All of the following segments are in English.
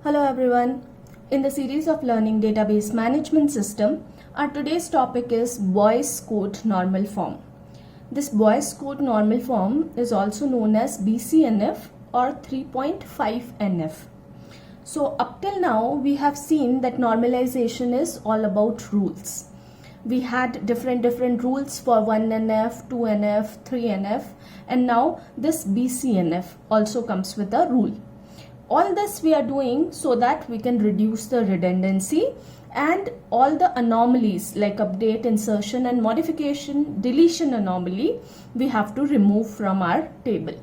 Hello everyone. In the series of learning database management system, our today's topic is Boyce Court normal form. This Boyce Court normal form is also known as BCNF or 3.5NF. So up till now we have seen that normalization is all about rules. We had different rules for 1NF, 2NF, 3NF, and now this BCNF also comes with a rule. All this we are doing so that we can reduce the redundancy and all the anomalies like update, insertion and modification, deletion anomaly we have to remove from our table.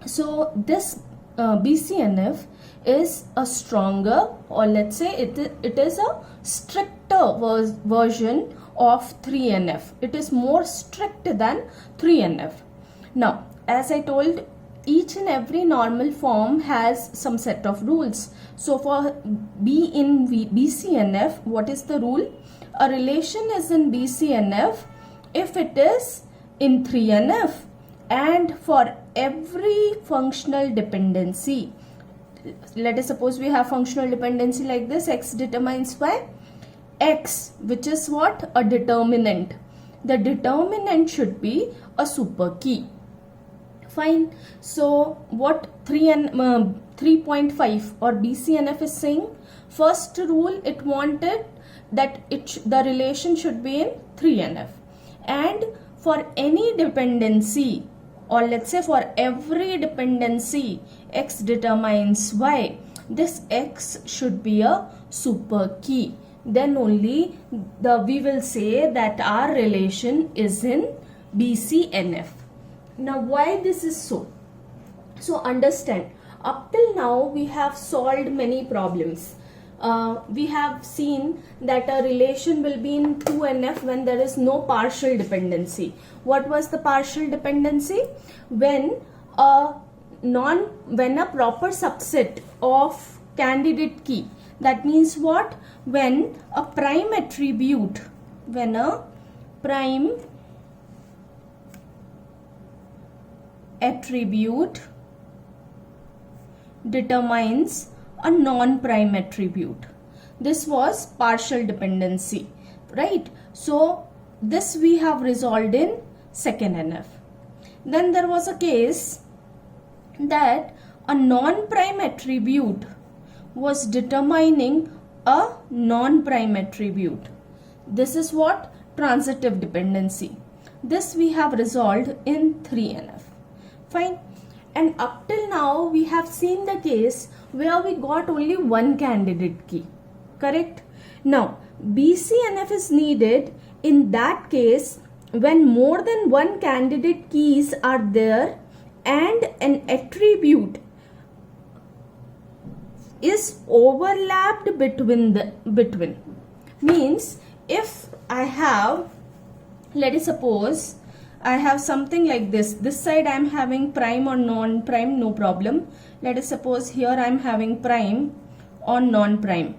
So this BCNF is a stronger, or let's say it is a stricter version of 3NF. It is more strict than 3NF. Now, as I told, each and every normal form has some set of rules. So for BCNF, what is the rule? A relation is in BCNF if it is in 3NF, and for every functional dependency. Let us suppose we have functional dependency like this: x determines y. X, which is what? A determinant. The determinant should be a super key. Fine. So what 3.5 or BCNF is saying? First rule, it wanted that the relation should be in 3NF, and for any dependency, or let's say for every dependency x determines y, this x should be a super key. Then only we will say that our relation is in BCNF. Now why this is so? So understand, up till now we have solved many problems. We have seen that a relation will be in 2NF when there is no partial dependency. What was the partial dependency? When a proper subset of candidate key, that means what? When a prime attribute, determines a non-prime attribute. This was partial dependency, right? So this we have resolved in second NF. Then there was a case that a non-prime attribute was determining a non-prime attribute. This is what? Transitive dependency. This we have resolved in 3NF. Fine. And up till now we have seen the case where we got only one candidate key. Correct? Now BCNF is needed in that case when more than one candidate keys are there and an attribute is overlapped between. Means if I have, let us suppose I have something like this. This side I am having prime or non-prime, no problem. Let us suppose here I am having prime or non-prime.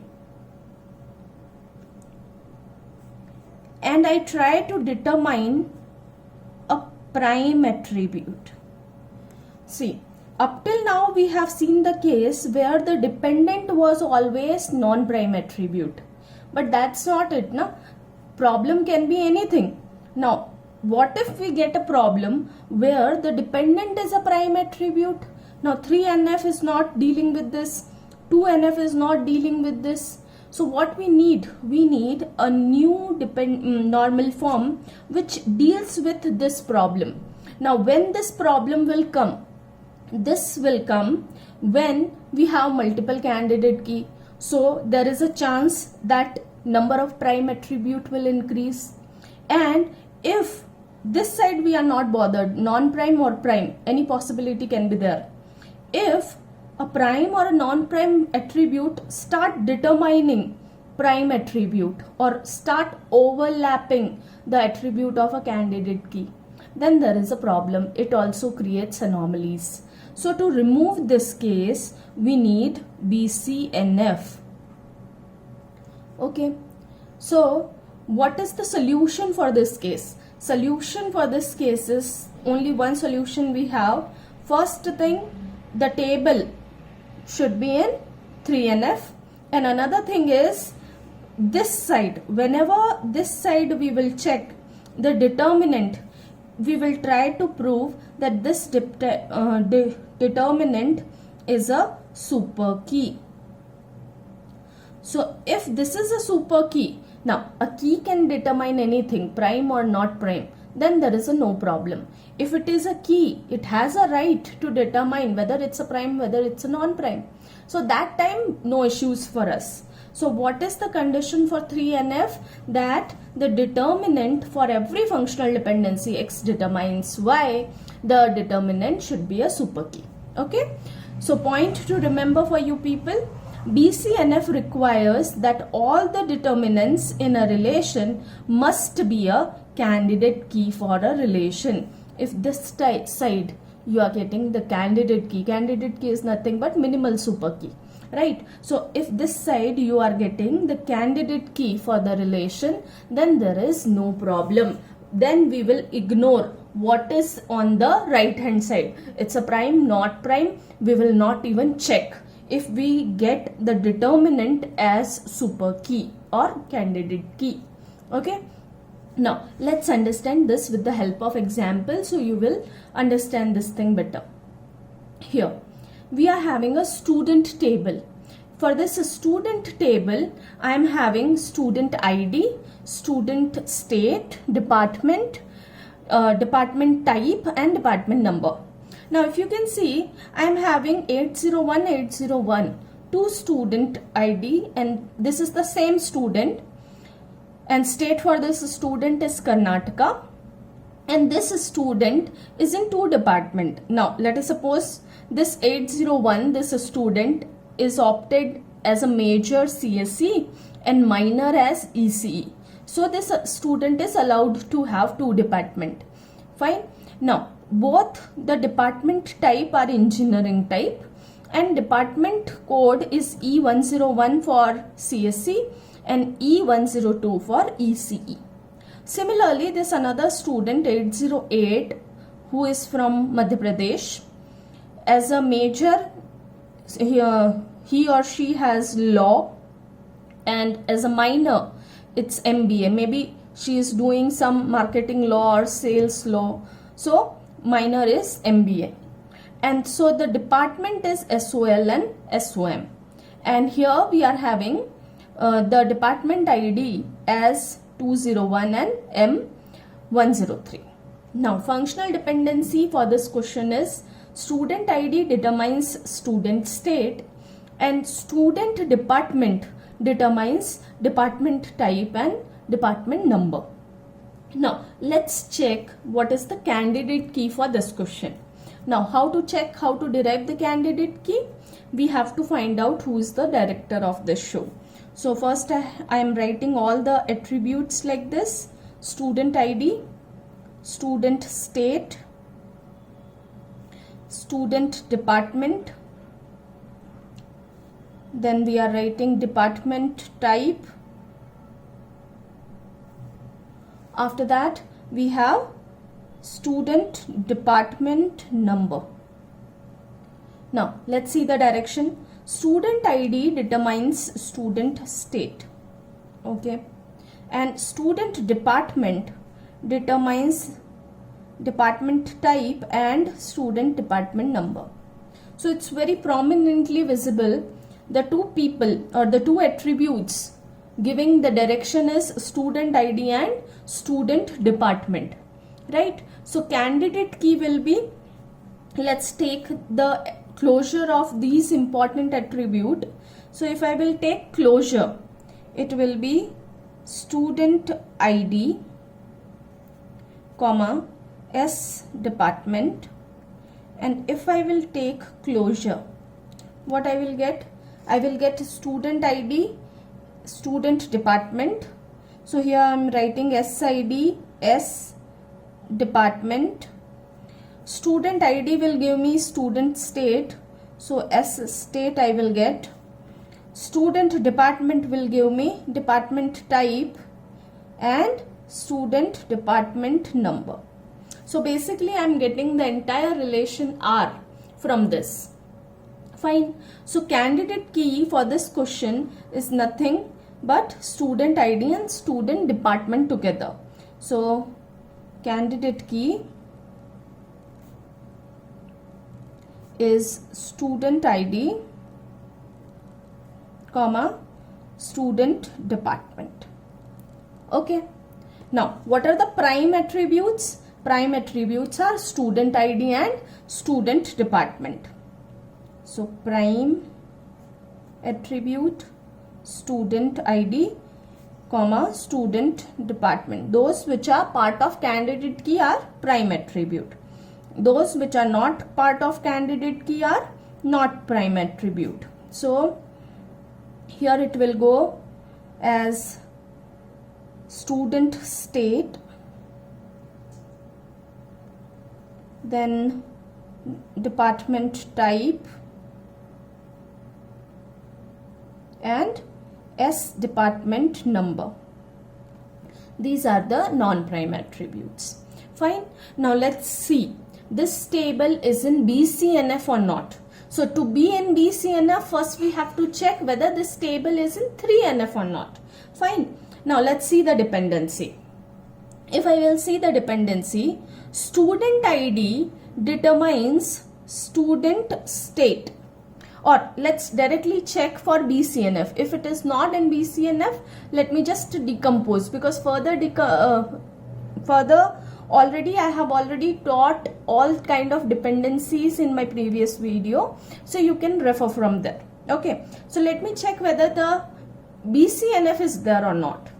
And I try to determine a prime attribute. See, up till now we have seen the case where the dependent was always non-prime attribute. But that's not it, na? Problem can be anything. Now, what if we get a problem where the dependent is a prime attribute? Now 3NF is not dealing with this, 2NF is not dealing with this. So what we need? We need a new normal form which deals with this problem. Now when this problem will come? This will come when we have multiple candidate key. So there is a chance that number of prime attribute will increase. And if this side we are not bothered, non-prime or prime, any possibility can be there. If a prime or a non-prime attribute start determining prime attribute or start overlapping the attribute of a candidate key, then there is a problem. It also creates anomalies. So to remove this case, we need BCNF. Okay. So what is the solution for this case? Solution for this case is only one solution we have. First thing, the table should be in 3NF. And another thing is this side, whenever this side we will check the determinant, we will try to prove that this determinant is a super key. So if this is a super key, now a key can determine anything, prime or not prime, then there is a no problem. If it is a key, it has a right to determine whether it's a prime, whether it's a non-prime. So that time, no issues for us. So what is the condition for 3NF? That the determinant for every functional dependency x determines y, the determinant should be a super key. Okay. So point to remember for you people, BCNF requires that all the determinants in a relation must be a candidate key for a relation. If this side you are getting the candidate key is nothing but minimal super key, right? So if this side you are getting the candidate key for the relation, then there is no problem. Then we will ignore what is on the right hand side. It's a prime, not prime, we will not even check if we get the determinant as super key or candidate key. Okay. Now let's understand this with the help of example, so you will understand this thing better. Here we are having a student table. For this student table, I am having student ID, student state, department, department type and department number. Now if you can see, I am having 801, 801, two student ID, and this is the same student, and state for this student is Karnataka, and this student is in two department. Now let us suppose this 801, this student is opted as a major CSE and minor as ECE. So this student is allowed to have two department. Fine. Now both the department type are engineering type and department code is E101 for CSE and E102 for ECE. Similarly, this another student 808 who is from Madhya Pradesh, as a major he or she has law, and as a minor it's MBA. Maybe she is doing some marketing law or sales law, so minor is MBA. And so the department is SOL and SOM, and here we are having the department ID as 201 and M103. Now functional dependency for this question is student ID determines student state and student department determines department type and department number. Now let's check what is the candidate key for this question. Now how to check, how to derive the candidate key? We have to find out who is the director of this show. So first I am writing all the attributes like this: student ID, student state, student department, then we are writing department type. After that we have student department number. Now let's see the direction. Student ID determines student state, okay, and student department determines department type and student department number. So it's very prominently visible, the two people or the two attributes giving the direction is student ID and student department, right? So candidate key will be, let's take the closure of these important attribute. So if I will take closure, it will be student ID, comma, S department, and if I will take closure, what I will get? I will get student ID, student department. So here I am writing SID, S department. Student ID will give me student state, so S state I will get. Student department will give me department type and student department number. So basically I am getting the entire relation R from this. Fine. So candidate key for this question is nothing but student ID and student department together. So candidate key is student ID, comma, student department. Okay. Now, what are the prime attributes? Prime attributes are student ID and student department. So, prime attribute, student ID, comma, student department. Those which are part of candidate key are prime attribute. Those which are not part of candidate key are not prime attribute. So, here it will go as student state, then department type, and S department number. These are the non-prime attributes. Fine. Now let's see. This table is in BCNF or not. So to be in BCNF, first we have to check whether this table is in 3NF or not. Fine. Now let's see the dependency. If I will see the dependency, student ID determines student state. Or let's directly check for BCNF. If it is not in BCNF, let me just decompose, because further already I have already taught all kind of dependencies in my previous video, so you can refer from there. Okay, so let me check whether the BCNF is there or not,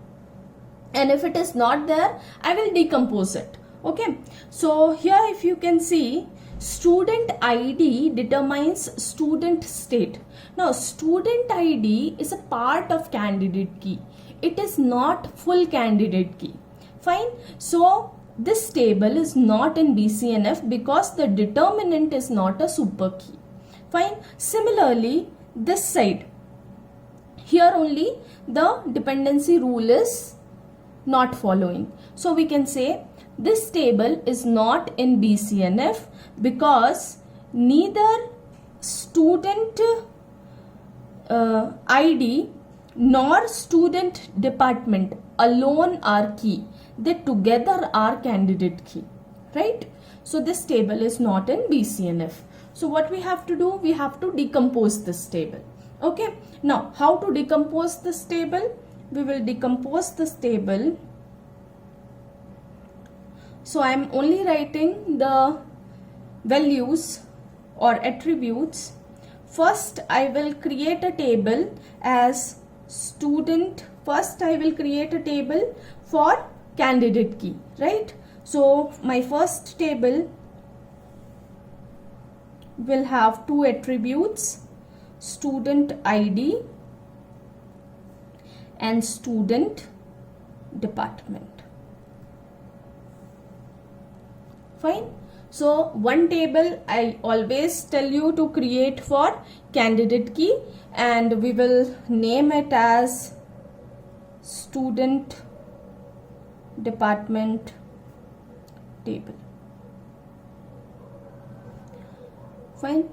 and if it is not there, I will decompose it. Okay, so here if you can see, student ID determines student state. Now student ID is a part of candidate key. It is not full candidate key. Fine. So this table is not in BCNF because the determinant is not a super key. Fine. Similarly, this side, here only the dependency rule is not following. So we can say this table is not in BCNF because neither student ID nor student department alone are key. They together are candidate key, right? So this table is not in BCNF. So what we have to do? We have to decompose this table. Okay. Now, how to decompose this table? We will decompose this table. So I am only writing the values or attributes. First, I will create a table as student. First, I will create a table for candidate key, right? So my first table will have two attributes, student ID and student department. Fine. So one table I always tell you to create for candidate key, and we will name it as student department table. Fine.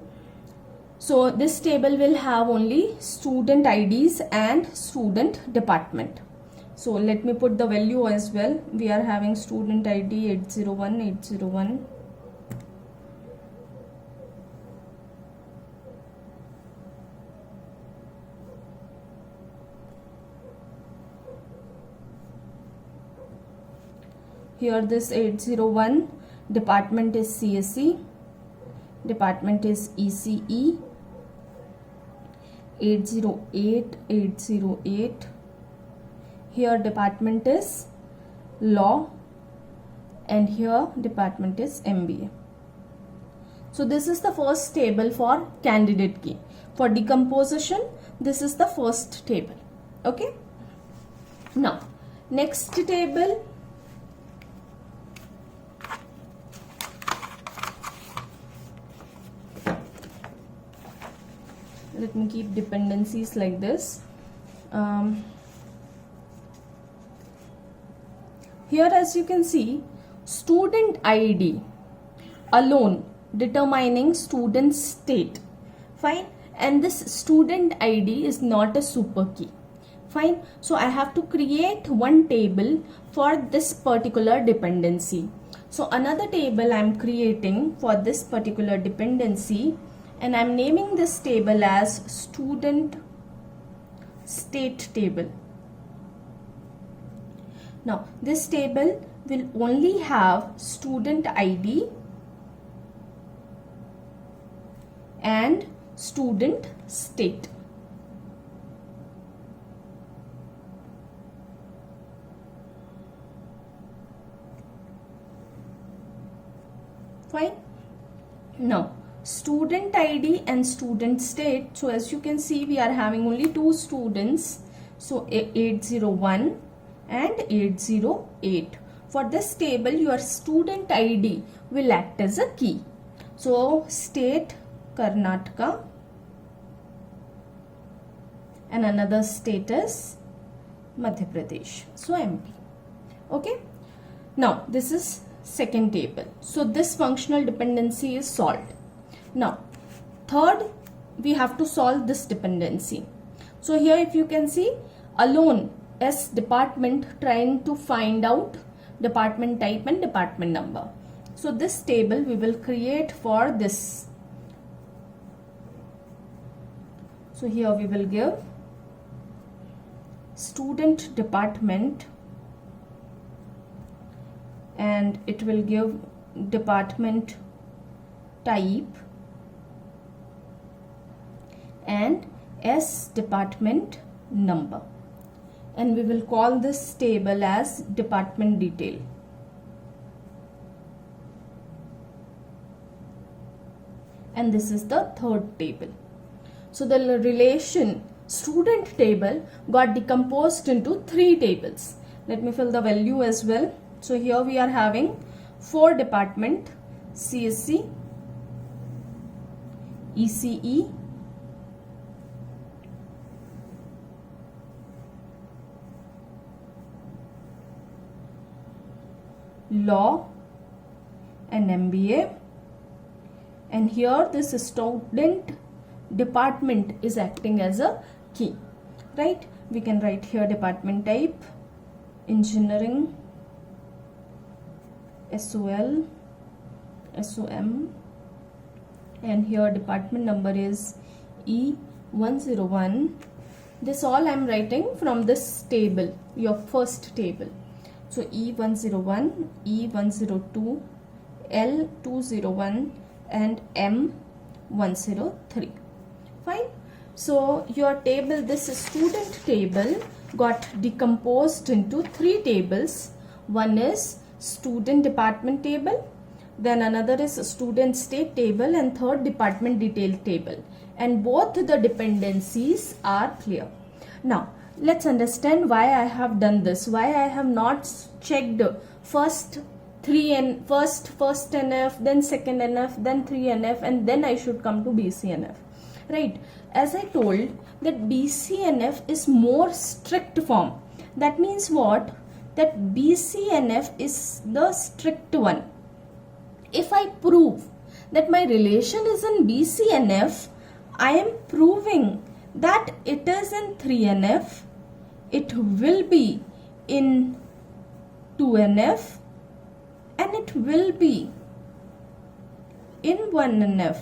So this table will have only student IDs and student department. So let me put the value as well. We are having student ID 801 801. Here this 801, department is CSE, department is ECE, 808 808. Here department is law, and here department is MBA. So this is the first table for candidate key. For decomposition, this is the first table. Okay. Now next table, let me keep dependencies like this. Here as you can see, student ID alone determining student state. Fine. and this student ID is not a super key. Fine. So I have to create one table for this particular dependency. So another table I'm creating for this particular dependency, and I'm naming this table as student state table. Now this table will only have student ID and student state. Fine. Now student ID and student state. So as you can see, we are having only two students. So 801 and 808. For this table, your student ID will act as a key. So state Karnataka and another state is Madhya Pradesh. So MP. Okay. Now this is second table. So this functional dependency is solved. Now third, we have to solve this dependency. So here if you can see, alone as department trying to find out department type and department number. So this table we will create for this. So here we will give student department, and it will give department type and S department number, and we will call this table as department detail. And this is the third table. So the relation student table got decomposed into three tables. Let me fill the value as well. So here we are having 4 department: CSC, ECE, law and MBA, and here this student department is acting as a key, right? We can write here department type engineering, SOL, SOM, and here department number is E101. This all I am writing from this table, your first table. So E101, E102, L201 and M103. Fine. So your table, this student table got decomposed into 3 tables. One is student department table, then another is student state table, and third department detail table. And both the dependencies are clear. Now let's understand why I have done this, why I have not checked first NF, then second NF, then 3NF, and then I should come to BCNF. Right? As I told that BCNF is more strict form. That means what? That BCNF is the strict one. If I prove that my relation is in BCNF, I am proving that it is in 3NF, it will be in 2NF, and it will be in 1NF.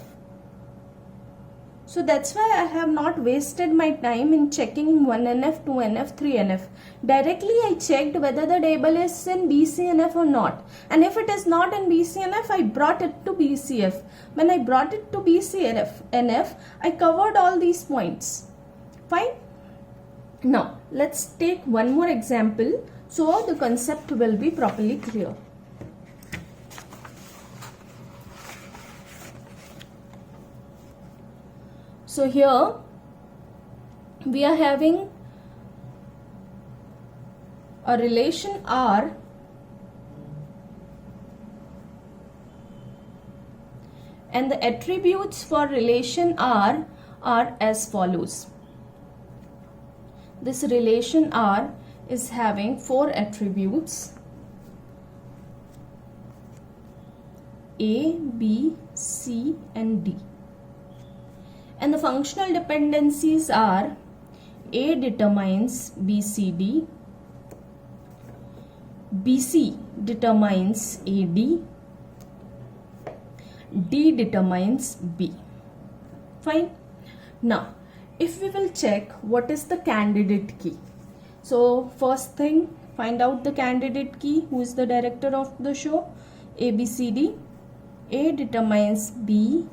So that's why I have not wasted my time in checking 1NF, 2NF, 3NF. Directly I checked whether the table is in BCNF or not. And if it is not in BCNF, I brought it to BCF. When I brought it to BCNF, I covered all these points. Fine. Now, let's take one more example so the concept will be properly clear. So here we are having a relation R and the attributes for relation R are as follows. This relation R is having 4 attributes: A, B, C and D. And the functional dependencies are A determines BCD, BC determines AD, D determines B. Fine. Now, if we will check what is the candidate key. So, first thing, find out the candidate key. Who is the director of the show? ABCD. A determines B,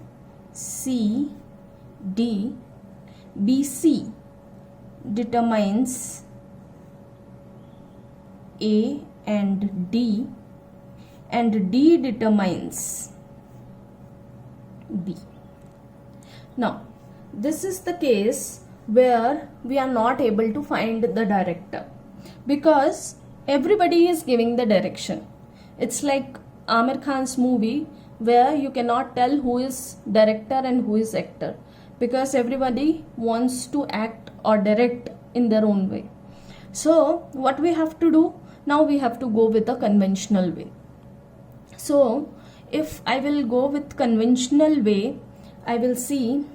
C, D. BC determines A and D, and D determines B. Now, this is the case where we are not able to find the director because everybody is giving the direction. It's like Aamir Khan's movie where you cannot tell who is director and who is actor because everybody wants to act or direct in their own way. So what we have to do now, we have to go with a conventional way. So if I will go with conventional way, I will see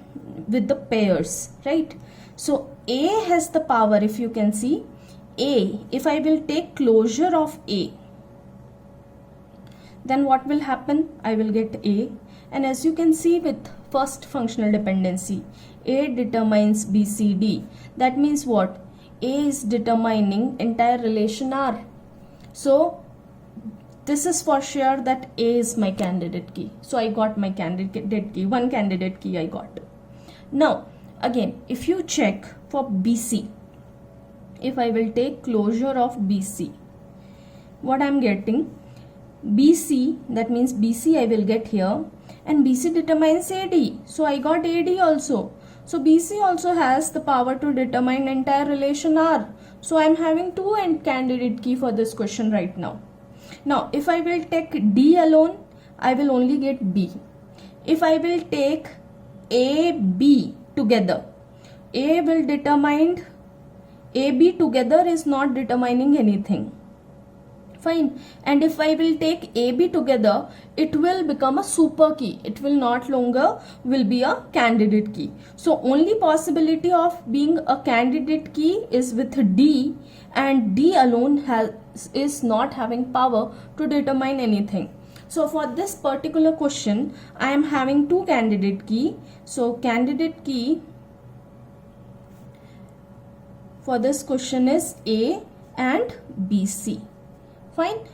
with the pairs, right? So A has the power, if you can see A, if I will take closure of A, then what will happen? I will get A, and as you can see with first functional dependency, A determines BCD. That means what? A is determining entire relation R. So this is for sure that A is my candidate key. So I got my candidate key, one candidate key I got. Now again, if you check for BC, if I will take closure of BC, what I am getting? BC, that means BC I will get here, and BC determines AD. So I got AD also. So BC also has the power to determine entire relation R. So I am having two candidate key for this question right now. Now if I will take D alone, I will only get B. If I will take A, B together, A will determine, AB together is not determining anything. Fine. And if I will take AB together, it will become a super key. It will not longer will be a candidate key. So only possibility of being a candidate key is with D, and D alone is not having power to determine anything. So for this particular question, I am having two candidate key. So candidate key for this question is A and BC. Fine.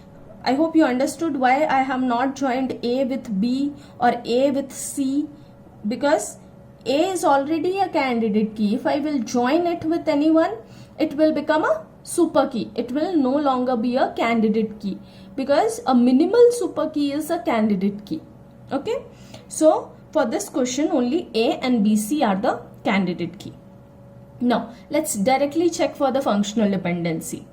I hope you understood why I have not joined A with B or A with C, because A is already a candidate key. If I will join it with anyone, it will become a super key. It will no longer be a candidate key because a minimal super key is a candidate key. Okay. So for this question, only A and BC are the candidate key. Now let's directly check for the functional dependency.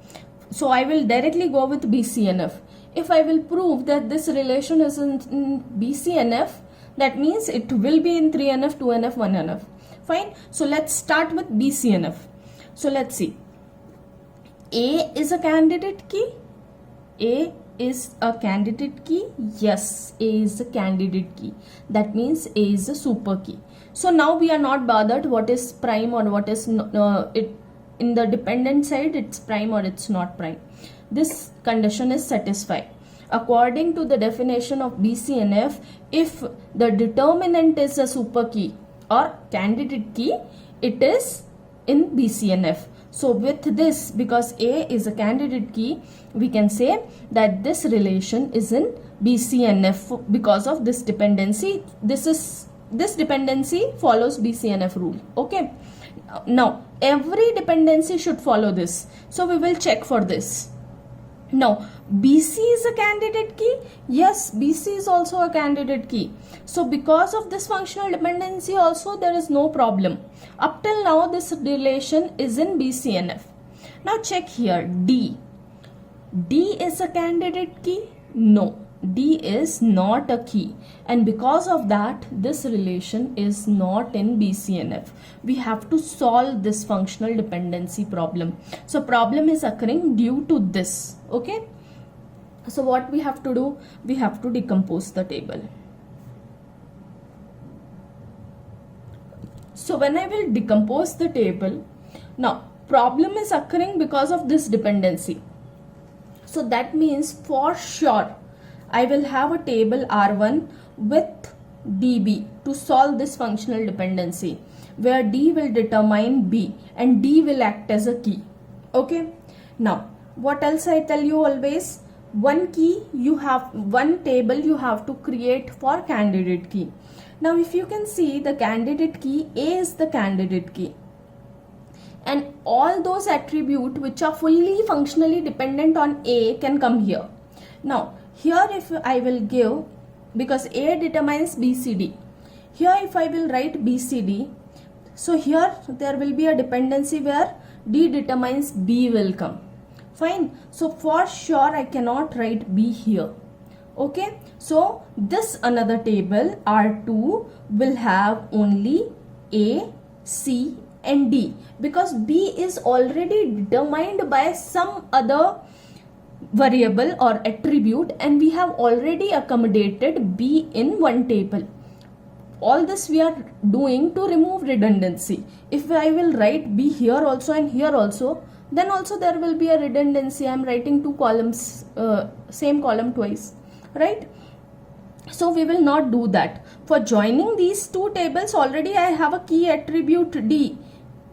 So I will directly go with BCNF. If I will prove that this relation is in BCNF, that means it will be in 3NF, 2NF, 1NF. Fine. So let's start with BCNF. So let's see. A is a candidate key. A is a candidate key. Yes, A is a candidate key. That means A is a super key. So now we are not bothered what is prime or what is it. In the dependent side, it's prime or it's not prime. This condition is satisfied. According to the definition of BCNF, if the determinant is a super key or candidate key, it is in BCNF. So with this, because A is a candidate key, we can say that this relation is in BCNF because of this dependency. This dependency follows BCNF rule. Okay. Now every dependency should follow this. So we will check for this. Now BC is a candidate key. Yes, BC is also a candidate key. So because of this functional dependency also, there is no problem. Up till now this relation is in BCNF. Now check here D. D is a candidate key? No. D is not a key, and because of that this relation is not in BCNF. We have to solve this functional dependency problem. So problem is occurring due to this. Okay. So what we have to do? We have to decompose the table. So when I will decompose the table, now problem is occurring because of this dependency. So that means for sure I will have a table R1 with DB to solve this functional dependency, where D will determine B and D will act as a key. Okay, now what else I tell you always, one key you have, one table you have to create for candidate key. Now if you can see the candidate key, A is the candidate key, and all those attributes which are fully functionally dependent on A can come here. Now here if I will give, because A determines BCD, here if I will write BCD, so here there will be a dependency where D determines B will come. Fine, so for sure I cannot write B here. Okay, so this another table R2 will have only A, C and D, because B is already determined by some other variable or attribute, and we have already accommodated B in one table. All this we are doing to remove redundancy. If I will write B here also and here also, then also there will be a redundancy. I am writing two columns, same column twice, right? So we will not do that. For joining these two tables, already I have a key attribute D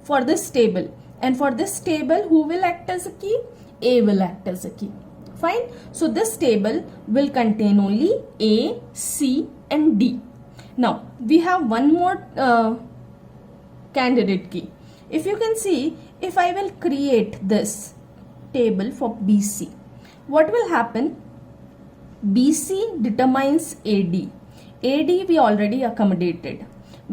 for this table, and for this table who will act as a key? A will act as a key. Fine, so this table will contain only A, C and D. Now we have one more candidate key. If you can see, if I will create this table for BC, what will happen? BC determines AD. AD we already accommodated.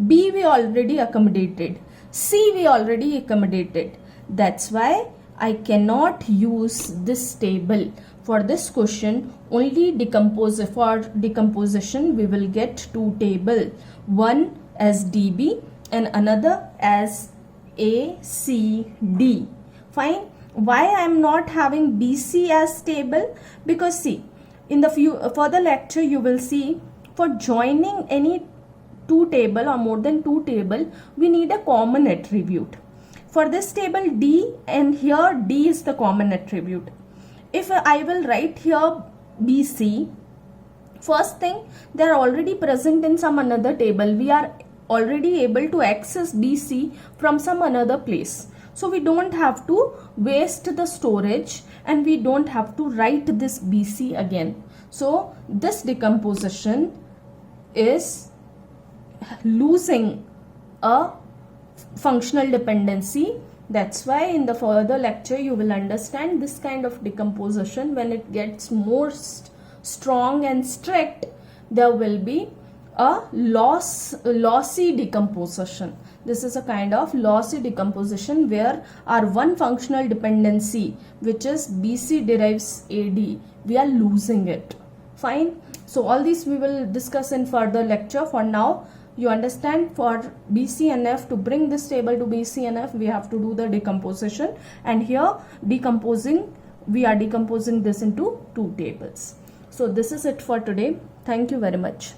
B we already accommodated. C we already accommodated. That's why I cannot use this table for this question. Only for decomposition we will get two tables, one as DB and another as ACD. Fine. Why I am not having BC as table? Because see, in the further lecture you will see, for joining any two table or more than two table, we need a common attribute. For this table D, and here D is the common attribute. If I will write here BC, first thing, they are already present in some another table. We are already able to access BC from some another place. So we don't have to waste the storage, and we don't have to write this BC again. So this decomposition is losing a functional dependency. That's why in the further lecture you will understand this kind of decomposition. When it gets more strong and strict, there will be a lossy decomposition. This is a kind of lossy decomposition where our one functional dependency, which is BC derives AD, we are losing it. Fine. So all these we will discuss in further lecture. For now, you understand, for BCNF, to bring this table to BCNF, we have to do the decomposition, and here decomposing, we are decomposing this into two tables. So this is it for today. Thank you very much.